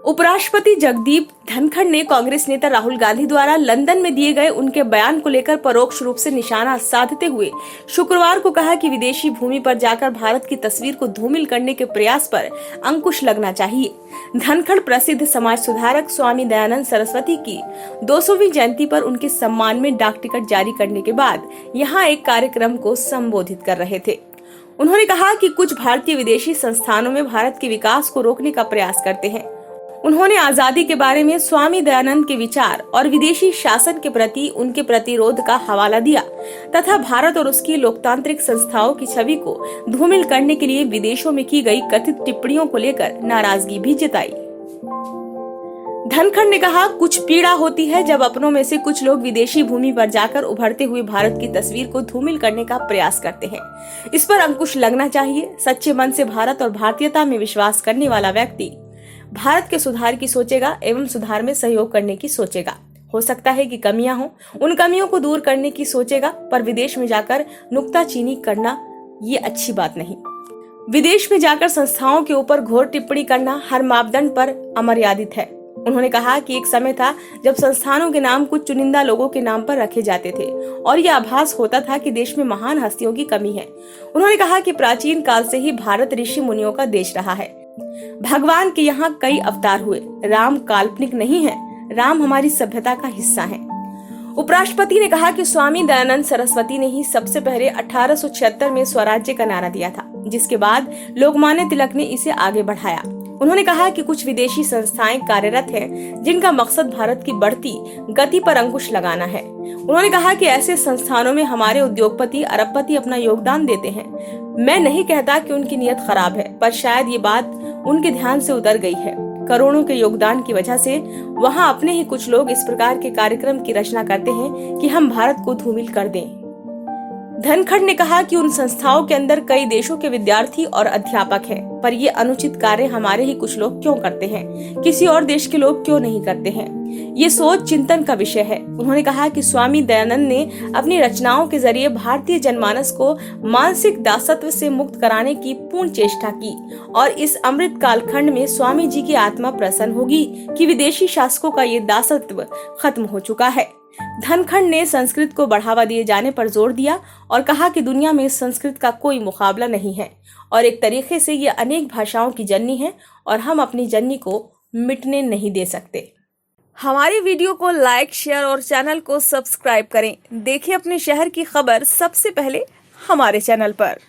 उपराष्ट्रपति जगदीप धनखड़ ने कांग्रेस नेता राहुल गांधी द्वारा लंदन में दिए गए उनके बयान को लेकर परोक्ष रूप से निशाना साधते हुए शुक्रवार को कहा कि विदेशी भूमि पर जाकर भारत की तस्वीर को धूमिल करने के प्रयास पर अंकुश लगना चाहिए। धनखड़ प्रसिद्ध समाज सुधारक स्वामी दयानंद सरस्वती की 200वीं जयंती पर उनके सम्मान में डाक टिकट जारी करने के बाद यहाँ एक कार्यक्रम को संबोधित कर रहे थे। उन्होंने कहा कि कुछ भारतीय विदेशी संस्थानों में भारत के विकास को रोकने का प्रयास करते हैं। उन्होंने आजादी के बारे में स्वामी दयानंद के विचार और विदेशी शासन के प्रति उनके प्रतिरोध का हवाला दिया तथा भारत और उसकी लोकतांत्रिक संस्थाओं की छवि को धूमिल करने के लिए विदेशों में की गई कथित टिप्पणियों को लेकर नाराजगी भी जताई। धनखड़ ने कहा, कुछ पीड़ा होती है जब अपनों में से कुछ लोग विदेशी भूमि पर जाकर उभरते हुए भारत की तस्वीर को धूमिल करने का प्रयास करते हैं। इस पर अंकुश लगना चाहिए। सच्चे मन से भारत और भारतीयता में विश्वास करने वाला व्यक्ति भारत के सुधार की सोचेगा एवं सुधार में सहयोग करने की सोचेगा। हो सकता है कि कमियां हो, उन कमियों को दूर करने की सोचेगा, पर विदेश में जाकर नुक्ताचीनी करना ये अच्छी बात नहीं। विदेश में जाकर संस्थाओं के ऊपर घोर टिप्पणी करना हर मापदंड पर अमर्यादित है। उन्होंने कहा कि एक समय था जब संस्थानों के नाम कुछ चुनिंदा लोगों के नाम पर रखे जाते थे और यह आभास होता था कि देश में महान हस्तियों की कमी है। उन्होंने कहा कि प्राचीन काल से ही भारत ऋषि मुनियों का देश रहा है। भगवान के यहाँ कई अवतार हुए। राम काल्पनिक नहीं है, राम हमारी सभ्यता का हिस्सा है। उपराष्ट्रपति ने कहा कि स्वामी दयानंद सरस्वती ने ही सबसे पहले 1876 में स्वराज्य का नारा दिया था, जिसके बाद लोकमान्य तिलक ने इसे आगे बढ़ाया। उन्होंने कहा कि कुछ विदेशी संस्थाएं कार्यरत हैं जिनका मकसद भारत की बढ़ती गति पर अंकुश लगाना है। उन्होंने कहा कि ऐसे संस्थानों में हमारे उद्योगपति अरबपति अपना योगदान देते हैं। मैं नहीं कहता कि उनकी नीयत खराब है, पर शायद ये बात उनके ध्यान से उतर गई है। करोड़ों के योगदान की वजह से वहाँ अपने ही कुछ लोग इस प्रकार के कार्यक्रम की रचना करते हैं कि हम भारत को धूमिल कर दें। धनखड़ ने कहा कि उन संस्थाओं के अंदर कई देशों के विद्यार्थी और अध्यापक हैं, पर ये अनुचित कार्य हमारे ही कुछ लोग क्यों करते हैं, किसी और देश के लोग क्यों नहीं करते हैं। ये सोच चिंतन का विषय है। उन्होंने कहा कि स्वामी दयानंद ने अपनी रचनाओं के जरिए भारतीय जनमानस को मानसिक दासत्व से मुक्त कराने की पूर्ण चेष्टा की और इस अमृत कालखंड में स्वामी जी की आत्मा प्रसन्न होगी कि विदेशी शासकों का ये दासत्व खत्म हो चुका है। धनखड़ ने संस्कृत को बढ़ावा दिए जाने पर जोर दिया और कहा कि दुनिया में संस्कृत का कोई मुकाबला नहीं है और एक तरीके से ये अनेक भाषाओं की जननी है और हम अपनी जननी को मिटने नहीं दे सकते। हमारी वीडियो को लाइक, शेयर और चैनल को सब्सक्राइब करें। देखिए अपने शहर की खबर सबसे पहले हमारे चैनल पर।